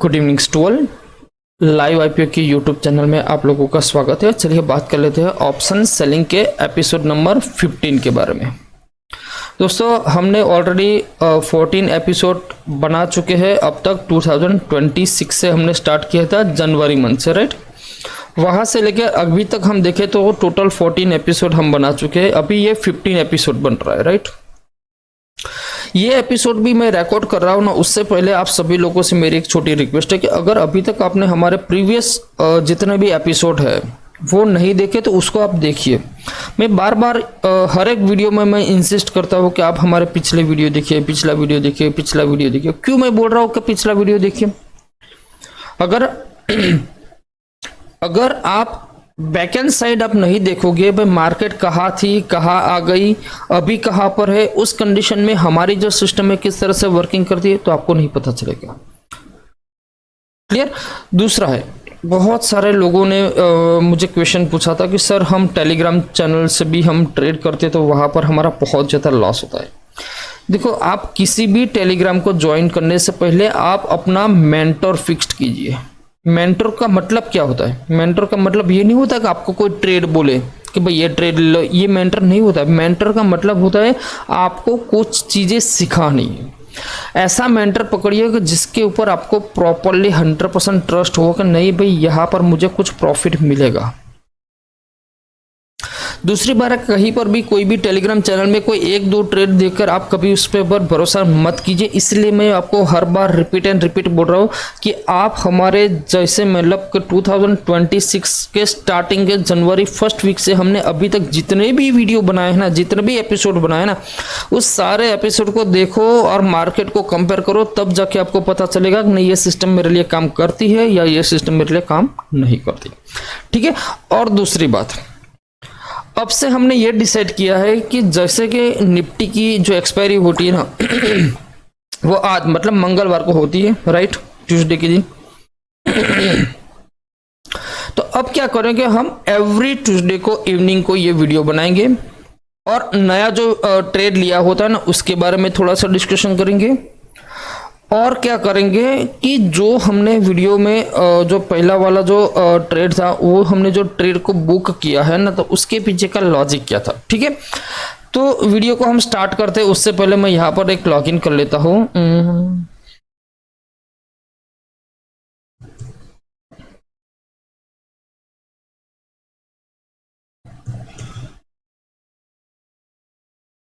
Good evening to live IPO की YouTube channel में आप लोगों का स्वागत है। चलिए बात कर लेते हैं ऑप्शन सेलिंग के एपिसोड नंबर 15 के बारे में। दोस्तों हमने ऑलरेडी 14 एपिसोड बना चुके हैं अब तक। 2026 से हमने स्टार्ट किया था जनवरी मंथ से, राइट। वहाँ से लेकर अभी तक हम देखें तो टोटल 14 एपिसोड हम बना चुके हैं। अभी ये 15 एपिसोड बन रहा है, राइट। ये एपिसोड भी मैं रिकॉर्ड कर रहा हूँ ना, उससे पहले आप सभी लोगों से मेरी एक छोटी रिक्वेस्ट है कि अगर अभी तक आपने हमारे प्रीवियस जितने भी एपिसोड है वो नहीं देखे तो उसको आप देखिए। मैं बार बार हर एक वीडियो में मैं इंसिस्ट करता हूँ कि आप हमारे पिछले वीडियो देखिए, पिछला वीडियो देखिए, पिछला वीडियो देखिए। क्यों मैं बोल रहा हूँ कि पिछला वीडियो देखिए? अगर आप बैकएंड साइड आप नहीं देखोगे भाई मार्केट कहाँ थी, कहाँ आ गई, अभी कहाँ पर है, उस कंडीशन में हमारी जो सिस्टम है किस तरह से वर्किंग करती है, तो आपको नहीं पता चलेगा। क्लियर? दूसरा है, बहुत सारे लोगों ने मुझे क्वेश्चन पूछा था कि सर हम टेलीग्राम चैनल से भी हम ट्रेड करते तो वहां पर हमारा बहुत ज़्यादा लॉस होता है। देखो, आप किसी भी टेलीग्राम को ज्वाइन करने से पहले आप अपना मेंटर फिक्स्ड कीजिए। मेंटर का मतलब क्या होता है? मेंटर का मतलब ये नहीं होता कि आपको कोई ट्रेड बोले कि भाई ये ट्रेड लो, ये मेंटर नहीं होता है। मेंटर का मतलब होता है आपको कुछ चीज़ें सिखानी है। ऐसा मेंटर पकड़िए कि जिसके ऊपर आपको प्रॉपरली 100% ट्रस्ट हो कि नहीं भाई यहाँ पर मुझे कुछ प्रॉफिट मिलेगा। दूसरी बार कहीं पर भी कोई भी टेलीग्राम चैनल में कोई एक दो ट्रेड देखकर आप कभी उस पर भरोसा मत कीजिए। इसलिए मैं आपको हर बार रिपीट एंड रिपीट बोल रहा हूँ कि आप हमारे जैसे मतलब 2026 के स्टार्टिंग के जनवरी फर्स्ट वीक से हमने अभी तक जितने भी वीडियो बनाए हैं ना, जितने भी एपिसोड बनाए ना, उस सारे एपिसोड को देखो और मार्केट को कंपेयर करो, तब जाके आपको पता चलेगा कि नहीं ये सिस्टम मेरे लिए काम करती है या ये सिस्टम मेरे लिए काम नहीं करती। ठीक है। और दूसरी बात, अब से हमने ये डिसाइड किया है कि जैसे कि निफ्टी की जो एक्सपायरी होती है ना वो आज मतलब मंगलवार को होती है, राइट, ट्यूसडे के दिन। तो अब क्या करेंगे, हम एवरी ट्यूसडे को इवनिंग को ये वीडियो बनाएंगे और नया जो ट्रेड लिया होता है ना उसके बारे में थोड़ा सा डिस्कशन करेंगे। और क्या करेंगे कि जो हमने वीडियो में जो पहला वाला जो ट्रेड था, वो हमने जो ट्रेड को बुक किया है ना, तो उसके पीछे का लॉजिक क्या था। ठीक है। तो वीडियो को हम स्टार्ट करते हैं उससे पहले मैं यहाँ पर एक लॉगिन कर लेता हूँ।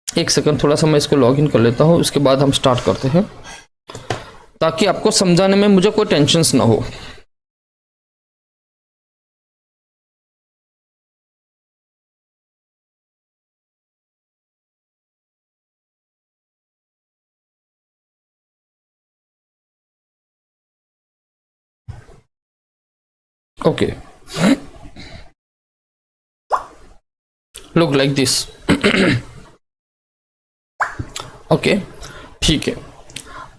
एक सेकंड, थोड़ा सा मैं इसको लॉगिन कर लेता हूँ, उसके बाद हम स्टार्ट करते हैं ताकि आपको समझाने में मुझे कोई टेंशन ना हो। Okay, look like this. Okay, ठीक है।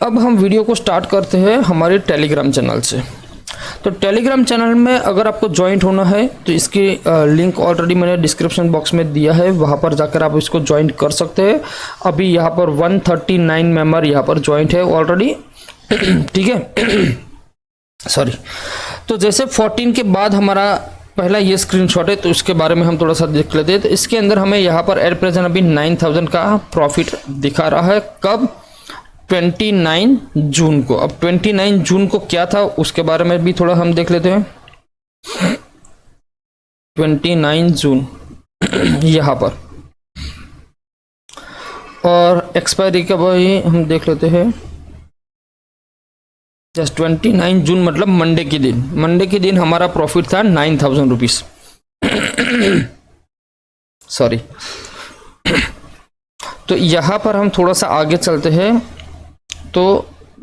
अब हम वीडियो को स्टार्ट करते हैं हमारे टेलीग्राम चैनल से। तो टेलीग्राम चैनल में अगर आपको ज्वाइंट होना है तो इसकी लिंक ऑलरेडी मैंने डिस्क्रिप्शन बॉक्स में दिया है, वहाँ पर जाकर आप इसको ज्वाइंट कर सकते हैं। अभी यहाँ पर 139 मेंबर यहाँ पर ज्वाइंट है ऑलरेडी। ठीक है, सॉरी। तो जैसे 14 के बाद हमारा पहला ये स्क्रीनशॉट है, तो उसके बारे में हम थोड़ा सा देख लेते हैं। तो इसके अंदर हमें यहाँ पर एट प्रेजेंट अभी 9000 का प्रॉफिट दिखा रहा है। कब? 29 जून को। अब 29 जून को क्या था उसके बारे में भी थोड़ा हम देख लेते हैं। 29 जून यहाँ पर, और एक्सपायरी का भाई हम देख लेते हैं। जस्ट 29 जून मतलब मंडे के दिन। मंडे के दिन हमारा प्रॉफिट था 9000 रुपीज। सॉरी। तो यहाँ पर हम थोड़ा सा आगे चलते हैं। तो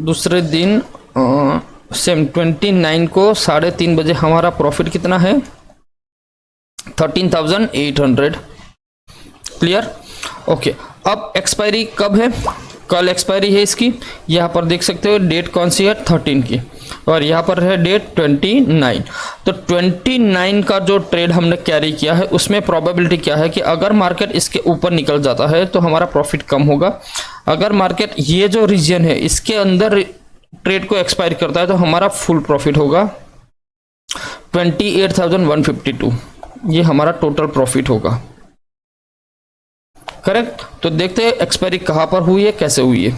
दूसरे दिन सेम 29 को 3:30 बजे हमारा प्रॉफिट कितना है? 13,800। क्लियर? ओके। अब एक्सपायरी कब है? कल एक्सपायरी है इसकी। यहाँ पर देख सकते हो डेट कौन सी है? 13 की, और यहाँ पर है डेट 29। तो 29 का जो ट्रेड हमने कैरी किया है उसमें प्रोबेबिलिटी क्या है कि अगर मार्केट इसके ऊपर निकल जाता है तो हमारा प्रॉफिट कम होगा। अगर मार्केट ये जो रीजन है इसके अंदर ट्रेड को एक्सपायर करता है तो हमारा फुल प्रॉफिट होगा 28,152, ये हमारा टोटल प्रॉफिट होगा। करेक्ट। तो देखते हैं एक्सपायरी कहां पर हुई है, कैसे हुई है।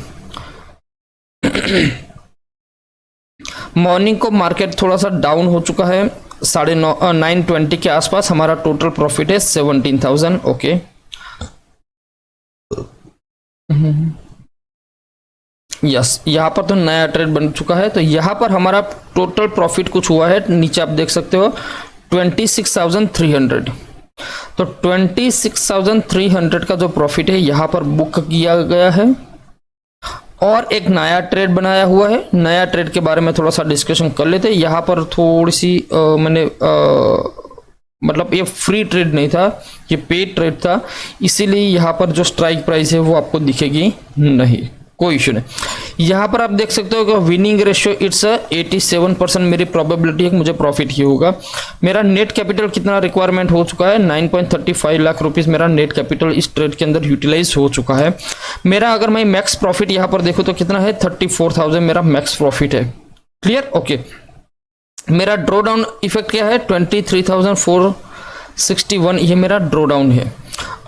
मॉर्निंग को मार्केट थोड़ा सा डाउन हो चुका है, 9:20 के आसपास हमारा टोटल प्रॉफिट है 17,000। ओके, यस, यहाँ पर तो नया ट्रेड बन चुका है, तो यहाँ पर हमारा टोटल प्रॉफिट कुछ हुआ है, नीचे आप देख सकते हो 26,300। तो 26,300 का जो प्रॉफिट है यहाँ पर बुक किया गया है और एक नया ट्रेड बनाया हुआ है। नया ट्रेड के बारे में थोड़ा सा डिस्कशन कर लेते हैं। यहाँ पर थोड़ी सी मतलब ये फ्री ट्रेड नहीं था, ये पेड ट्रेड था, इसीलिए यहाँ पर जो स्ट्राइक प्राइस है वो आपको दिखेगी नहीं, कोई इशू नहीं। यहाँ पर आप देख सकते हो कि विनिंग रेशियो इट्स 87% मेरी प्रोबेबिलिटी है कि मुझे प्रॉफिट ही होगा। मेरा नेट कैपिटल कितना रिक्वायरमेंट हो चुका है, 9.35 लाख रुपीस मेरा नेट कैपिटल इस ट्रेड के अंदर यूटिलाइज हो चुका है। मेरा अगर मैं मैक्स प्रॉफिट यहाँ पर देखूँ तो कितना है, 34,000 मेरा मैक्स प्रॉफिट है। Clear, okay. मेरा ड्रॉ डाउन इफेक्ट क्या है, 23,461, ये मेरा ड्रॉ डाउन है।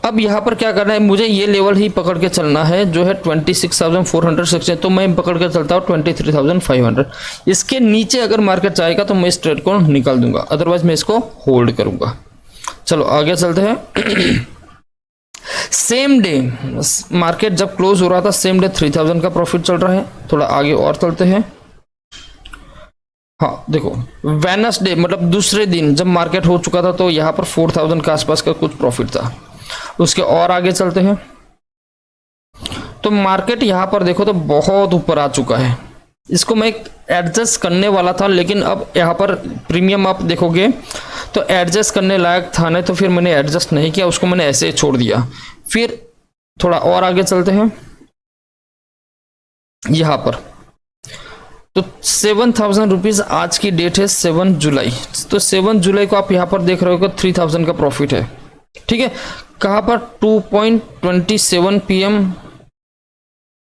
अब यहाँ पर क्या करना है, मुझे ये लेवल ही पकड़ के चलना है जो है 26,460, तो मैं पकड़ के चलता हूँ 23,500। इसके नीचे अगर मार्केट चाहेगा तो मैं इस ट्रेड को निकाल दूंगा, अदरवाइज मैं इसको होल्ड करूंगा। चलो आगे चलते हैं। सेम डे मार्केट जब क्लोज हो रहा था, सेम डे 3,000 का प्रॉफिट चल रहा है। थोड़ा आगे और चलते हैं। हाँ देखो, वेडनेसडे मतलब दूसरे दिन जब मार्केट हो चुका था तो यहाँ पर 4,000 के आसपास का कुछ प्रॉफिट था। उसके और आगे चलते हैं तो मार्केट यहाँ पर देखो तो बहुत ऊपर आ चुका है। इसको मैं एडजस्ट करने वाला था, लेकिन अब यहाँ पर प्रीमियम आप देखोगे तो एडजस्ट करने लायक था नहीं, तो फिर मैंने एडजस्ट नहीं किया, उसको मैंने ऐसे ही छोड़ दिया। फिर थोड़ा और आगे चलते हैं। यहाँ पर तो 7,000 रुपीज आज की डेट है 7 जुलाई, तो 7 जुलाई को आप यहाँ पर देख रहे हो 3,000 का प्रॉफिट है। ठीक है, कहाँ पर 2.27 PM।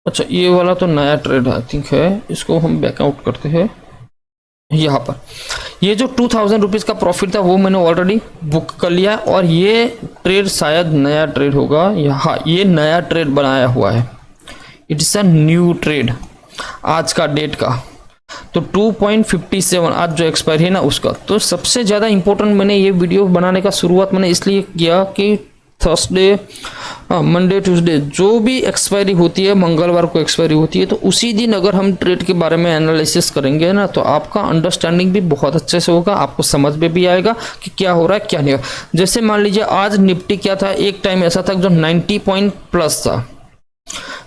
अच्छा, ये वाला तो नया ट्रेड आई थिंक है, इसको हम बैकआउट करते हैं। यहाँ पर ये जो 2,000 रुपीज का प्रॉफिट था वो मैंने ऑलरेडी बुक कर लिया, और ये ट्रेड शायद नया ट्रेड होगा। यहाँ ये नया ट्रेड बनाया हुआ है, इट्स अ न्यू ट्रेड आज का डेट का। तो 2.57 आज जो एक्सपायरी है ना उसका। तो सबसे ज़्यादा इंपॉर्टेंट मैंने ये वीडियो बनाने का शुरुआत मैंने इसलिए किया कि थर्सडे, मंडे, ट्यूसडे जो भी एक्सपायरी होती है, मंगलवार को एक्सपायरी होती है, तो उसी दिन अगर हम ट्रेड के बारे में एनालिसिस करेंगे ना तो आपका अंडरस्टैंडिंग भी बहुत अच्छे से होगा, आपको समझ में भी आएगा कि क्या हो रहा है क्या नहीं। जैसे मान लीजिए आज निफ्टी क्या था, एक टाइम ऐसा था जो 90 पॉइंट प्लस था,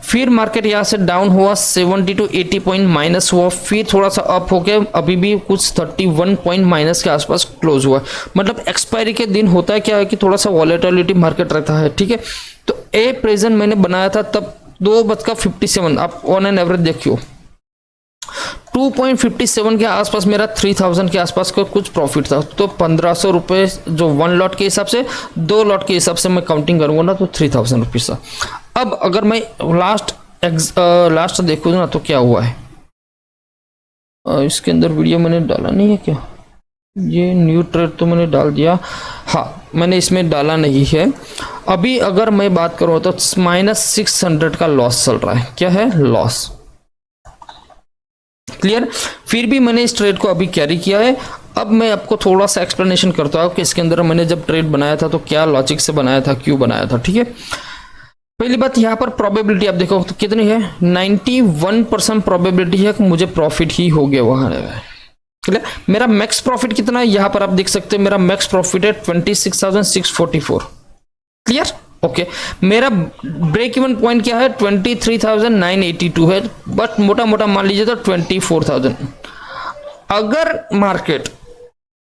फिर मार्केट यहाँ से डाउन हुआ, 70 to 80 पॉइंट माइनस हुआ, फिर थोड़ा सा अप होके अभी भी कुछ 31 पॉइंट माइनस के आसपास क्लोज हुआ। मतलब एक्सपायरी के दिन होता है क्या है कि थोड़ा सा वॉलेटिलिटी मार्केट रहता है। ठीक है, तो ए प्रेजेंट मैंने बनाया था तब 2:57, आप ऑन एन एवरेज देखियो 2.57 के आसपास मेरा 3,000 के आसपास का कुछ प्रॉफिट था। तो 1,500 रुपये जो 1 लॉट के हिसाब से, 2 लॉट के हिसाब से मैं काउंटिंग करूंगा ना तो 3,000 रुपीज़ था। अब अगर मैं लास्ट देखूँ ना तो क्या हुआ है, इसके अंदर वीडियो मैंने डाला नहीं है क्या, ये न्यू ट्रेड तो मैंने डाल दिया, हाँ मैंने इसमें डाला नहीं है। अभी अगर मैं बात करूँ तो -600 का लॉस चल रहा है। क्या है, लॉस। क्लियर, फिर भी मैंने इस ट्रेड को अभी कैरी किया है। अब मैं आपको थोड़ा सा एक्सप्लेनेशन करता हूँ कि इसके अंदर मैंने जब ट्रेड बनाया था तो क्या लॉजिक से बनाया था, क्यों बनाया था। ठीक है, पहली बात यहाँ पर प्रोबेबिलिटी आप देखो तो कितनी है, 91% प्रोबेबिलिटी है कि मुझे प्रॉफिट ही हो गया वहां। क्लियर, मेरा मैक्स प्रॉफिट कितना है यहाँ पर आप देख सकते हैं, मेरा मैक्स प्रॉफिट है 26,644। Clear, okay. मेरा ब्रेक इवन पॉइंट क्या है, 23,982 है, बट मोटा मोटा मान लीजिए तो 24,000। अगर मार्केट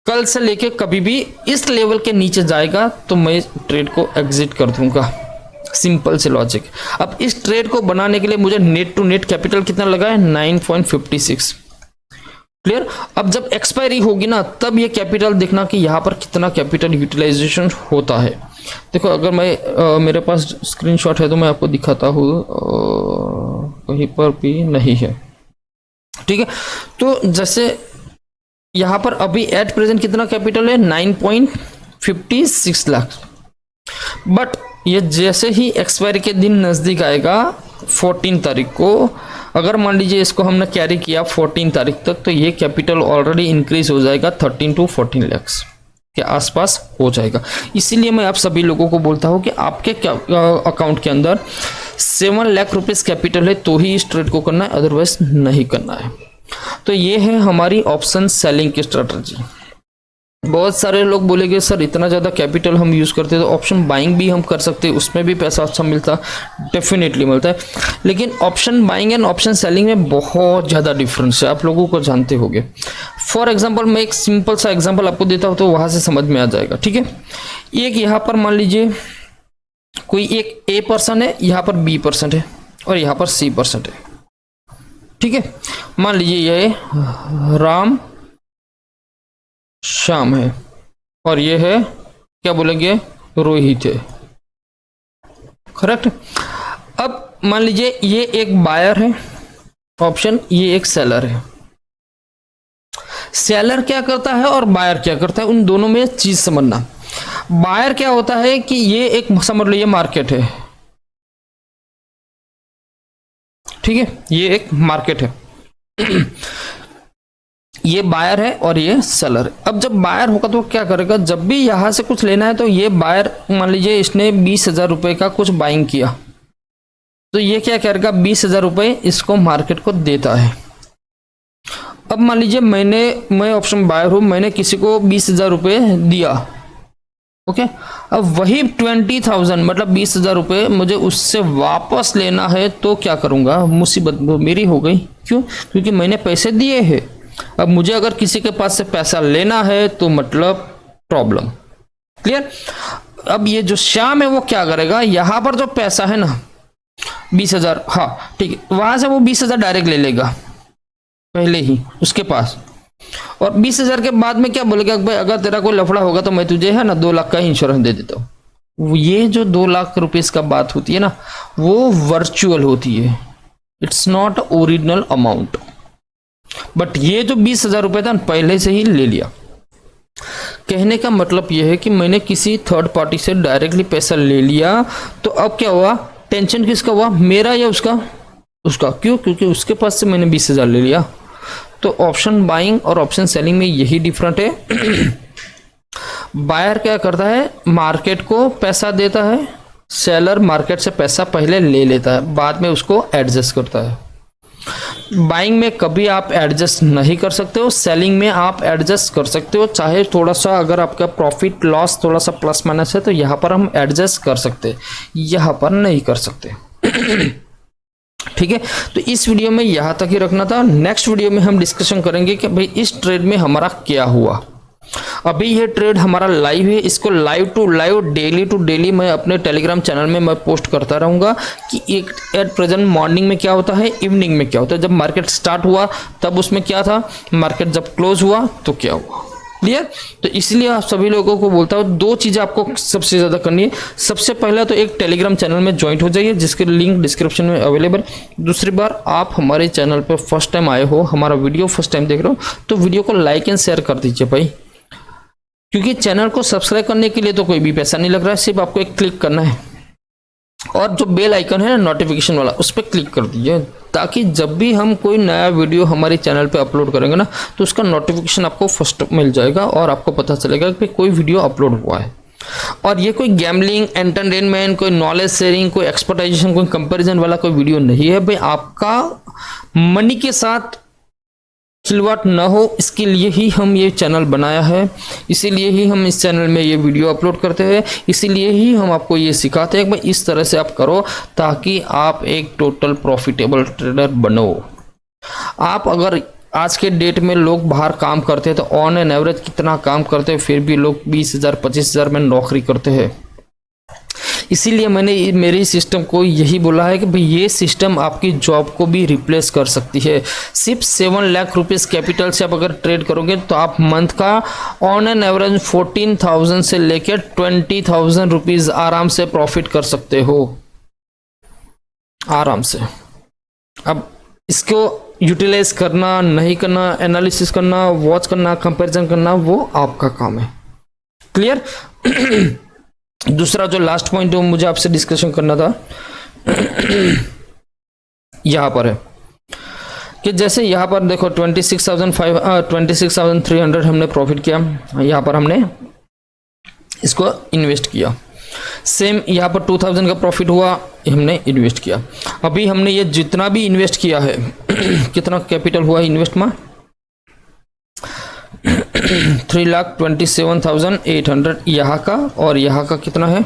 कल से लेके कभी भी इस लेवल के नीचे जाएगा तो मैं ट्रेड को एग्जिट कर दूंगा, सिंपल से लॉजिक। अब इस ट्रेड को बनाने के लिए मुझे नेट टू नेट कैपिटल कितना लगा है, 9.56। क्लियर, अब जब एक्सपायरी होगी ना तब ये कैपिटल देखना कि यहाँ पर कितना कैपिटल यूटिलाइजेशन होता है। देखो अगर मैं मेरे पास स्क्रीनशॉट है तो मैं आपको दिखाता हूँ, कहीं पर भी नहीं है। ठीक है, तो जैसे यहाँ पर अभी एट प्रेजेंट कितना कैपिटल है, 9.56 लाख। बट ये जैसे ही एक्सपायरी के दिन नज़दीक आएगा 14 तारीख को, अगर मान लीजिए इसको हमने कैरी किया 14 तारीख तक, तो ये कैपिटल ऑलरेडी इंक्रीज हो जाएगा 13 to 14 लाख के आसपास हो जाएगा। इसीलिए मैं आप सभी लोगों को बोलता हूँ कि आपके अकाउंट के अंदर 7 लाख रुपीज़ कैपिटल है तो ही इस ट्रेड को करना है, अदरवाइज नहीं करना है। तो ये है हमारी ऑप्शन सेलिंग की स्ट्रेटजी। बहुत सारे लोग बोलेंगे सर इतना ज़्यादा कैपिटल हम यूज़ करते हैं तो ऑप्शन बाइंग भी हम कर सकते हैं, उसमें भी पैसा अच्छा मिलता, डेफिनेटली मिलता है। लेकिन option buying and option selling में बहुत ज़्यादा डिफरेंस है, आप लोगों को जानते होंगे। फॉर एग्जांपल मैं एक सिंपल सा एग्जांपल आपको देता हूँ तो वहाँ से समझ में आ जाएगा। ठीक है, एक यहाँ पर मान लीजिए कोई एक ए पर्सन है, यहाँ पर बी पर्सन है और यहाँ पर सी पर्सन है। ठीक है, मान लीजिए ये राम श्याम है और ये है क्या बोलेंगे, रोहित है, करेक्ट। अब मान लीजिए ये एक बायर है ऑप्शन, ये एक सेलर है। सेलर क्या करता है और बायर क्या करता है, उन दोनों में चीज समझना। बायर क्या होता है कि ये एक समझ लो ये मार्केट है, ठीक है, ये एक मार्केट है ये बायर है और ये सेलर है। अब जब बायर होगा तो क्या करेगा, जब भी यहां से कुछ लेना है तो ये बायर मान लीजिए इसने 20,000 रुपए का कुछ बाइंग किया, तो ये क्या करेगा 20,000 रुपए इसको मार्केट को देता है। अब मान लीजिए मैं ऑप्शन बायर हूं, मैंने किसी को 20,000 रुपए दिया, ओके। अब वही 20,000 मतलब 20,000 रुपए मुझे उससे वापस लेना है तो क्या करूंगा, मुसीबत मेरी हो गई। क्यों, क्योंकि मैंने पैसे दिए हैं। अब मुझे अगर किसी के पास से पैसा लेना है तो मतलब प्रॉब्लम, क्लियर। अब ये जो श्याम है वो क्या करेगा, यहां पर जो पैसा है ना 20,000, हाँ ठीक है, वहां से वो 20,000 डायरेक्ट ले लेगा पहले ही उसके पास, और 20,000 के बाद में क्या बोलेगा, भाई अगर तेरा कोई लफड़ा होगा तो मैं तुझे है ना 2 लाख का इंश्योरेंस दे देता हूँ। ये जो 2 लाख रुपीस का बात होती है ना वो वर्चुअल होती है, it's not original amount. But ये जो 20,000 रुपए था पहले से ही ले लिया। कहने का मतलब यह है कि मैंने किसी थर्ड पार्टी से डायरेक्टली पैसा ले लिया, तो अब क्या हुआ, टेंशन किसका हुआ, मेरा या उसका, उसका। क्यों, क्योंकि उसके पास से मैंने 20,000 ले लिया। तो ऑप्शन बाइंग और ऑप्शन सेलिंग में यही डिफरेंट है। बायर क्या करता है, मार्केट को पैसा देता है, सेलर मार्केट से पैसा पहले ले लेता है, बाद में उसको एडजस्ट करता है। बाइंग में कभी आप एडजस्ट नहीं कर सकते हो, सेलिंग में आप एडजस्ट कर सकते हो। चाहे थोड़ा सा अगर आपका प्रॉफिट लॉस थोड़ा सा प्लस माइनस है तो यहाँ पर हम एडजस्ट कर सकते, यहाँ पर नहीं कर सकते। ठीक है, तो इस वीडियो में यहाँ तक ही रखना था। नेक्स्ट वीडियो में हम डिस्कशन करेंगे कि भाई इस ट्रेड में हमारा क्या हुआ। अभी ये ट्रेड हमारा लाइव है, इसको live to live daily to daily मैं अपने टेलीग्राम चैनल में मैं पोस्ट करता रहूँगा कि एक एट प्रेजेंट मॉर्निंग में क्या होता है, इवनिंग में क्या होता है। जब मार्केट स्टार्ट हुआ तब उसमें क्या था, मार्केट जब क्लोज हुआ तो क्या हुआ, क्लियर। तो इसलिए आप सभी लोगों को बोलता हूँ 2 चीज़ें आपको सबसे ज़्यादा करनी है। सबसे पहला तो एक टेलीग्राम चैनल में ज्वाइंट हो जाइए जिसके लिंक डिस्क्रिप्शन में अवेलेबल। दूसरी बार आप हमारे चैनल पर फर्स्ट टाइम आए हो, हमारा वीडियो फर्स्ट टाइम देख रहे हो तो वीडियो को लाइक एंड शेयर कर दीजिए भाई, क्योंकि चैनल को सब्सक्राइब करने के लिए तो कोई भी पैसा नहीं लग रहा है, सिर्फ आपको एक क्लिक करना है और जो बेल आइकन है ना नोटिफिकेशन वाला उस पर क्लिक कर दीजिए, ताकि जब भी हम कोई नया वीडियो हमारे चैनल पे अपलोड करेंगे ना तो उसका नोटिफिकेशन आपको फर्स्ट मिल जाएगा और आपको पता चलेगा कि कोई वीडियो अपलोड हुआ है। और ये कोई गैम्बलिंग, एंटरटेनमेंट, कोई नॉलेज शेयरिंग, कोई एक्सपर्टाइजेशन, कोई कंपैरिजन वाला कोई वीडियो नहीं है भाई। आपका मनी के साथ खिलवाड़ न हो इसके लिए ही हम ये चैनल बनाया है, इसीलिए ही हम इस चैनल में ये वीडियो अपलोड करते हैं, इसीलिए ही हम आपको ये सिखाते हैं कि भाई इस तरह से आप करो ताकि आप एक टोटल प्रॉफिटेबल ट्रेडर बनो। आप अगर आज के डेट में लोग बाहर काम करते हैं तो ऑन एन एवरेज कितना काम करते हैं, फिर भी लोग 20,000 25,000 में नौकरी करते हैं। इसीलिए मैंने मेरी सिस्टम को यही बोला है कि भाई ये सिस्टम आपकी जॉब को भी रिप्लेस कर सकती है। सिर्फ 7 लाख रुपीस कैपिटल से आप अगर ट्रेड करोगे तो आप मंथ का ऑन एन एवरेज 14,000 से लेकर 20,000 रुपीज आराम से प्रॉफिट कर सकते हो, आराम से। अब इसको यूटिलाइज करना नहीं करना, एनालिसिस करना, वॉच करना, कंपैरिजन करना, वो आपका काम है। क्लियर। दूसरा जो लास्ट पॉइंट है मुझे आपसे डिस्कशन करना था यहां पर है कि जैसे यहाँ पर देखो 26,300 हमने प्रॉफिट किया, यहाँ पर हमने इसको इन्वेस्ट किया। सेम यहाँ पर 2000 का प्रॉफिट हुआ, हमने इन्वेस्ट किया। अभी हमने ये जितना भी इन्वेस्ट किया है कितना कैपिटल हुआ इन्वेस्ट में 3,27,800 यहाँ का, और यहाँ का कितना है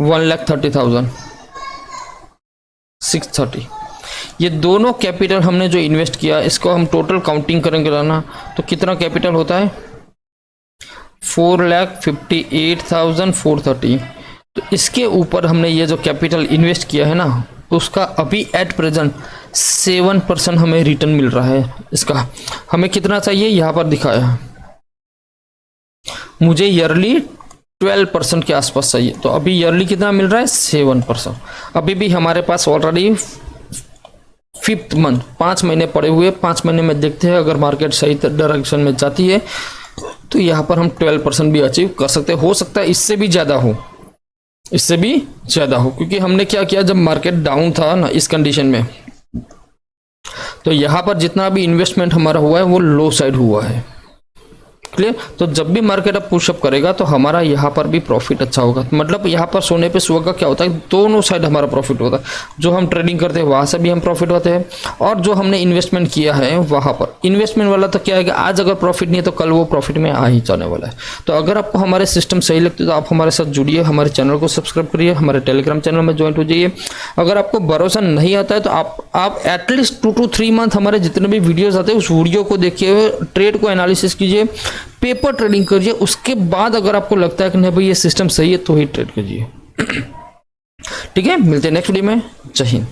1,30,630। ये दोनों कैपिटल हमने जो इन्वेस्ट किया इसको हम टोटल काउंटिंग करेंगे ना तो कितना कैपिटल होता है 4,58,430। तो इसके ऊपर हमने ये जो कैपिटल इन्वेस्ट किया है ना तो उसका अभी एट प्रेजेंट 7% हमें रिटर्न मिल रहा है। इसका हमें कितना चाहिए यहाँ पर दिखाया है, मुझे ईयरली 12% के आसपास चाहिए। तो अभी ईयरली कितना मिल रहा है 7%। अभी भी हमारे पास ऑलरेडी 5th मंथ 5 महीने पड़े हुए, 5 महीने में देखते हैं अगर मार्केट सही डायरेक्शन में जाती है तो यहाँ पर हम 12% भी अचीव कर सकते हैं। हो सकता है इससे भी ज़्यादा हो, इससे भी ज़्यादा हो, क्योंकि हमने क्या किया जब मार्केट डाउन था ना इस कंडीशन में तो यहाँ पर जितना भी इन्वेस्टमेंट हमारा हुआ है वो लो साइड हुआ है। क्लियर। तो जब भी मार्केट अब पुशअप करेगा तो हमारा यहाँ पर भी प्रॉफिट अच्छा होगा। मतलब यहाँ पर सोने पे सुहागा क्या होता है, दोनों साइड हमारा प्रॉफिट होता है। जो हम ट्रेडिंग करते हैं वहाँ से भी हम प्रॉफिट होते हैं, और जो हमने इन्वेस्टमेंट किया है वहाँ पर इन्वेस्टमेंट वाला तो क्या है कि आज अगर प्रॉफिट नहीं है तो कल वो प्रॉफिट में आ ही जाने वाला है। तो अगर आपको हमारे सिस्टम सही लगते तो आप हमारे साथ जुड़िए, हमारे चैनल को सब्सक्राइब करिए, हमारे टेलीग्राम चैनल में ज्वाइन हो जाइए। अगर आपको भरोसा नहीं आता है तो आप एटलीस्ट 2 to 3 मंथ हमारे जितने भी वीडियोस आते हैं उस वीडियो को देखिए, ट्रेड को एनालिसिस कीजिए, पेपर ट्रेडिंग करिए। उसके बाद अगर आपको लगता है कि नहीं भाई ये सिस्टम सही है तो ही ट्रेड कीजिए। ठीक है, मिलते हैं नेक्स्ट वीडियो में। जय हिंद।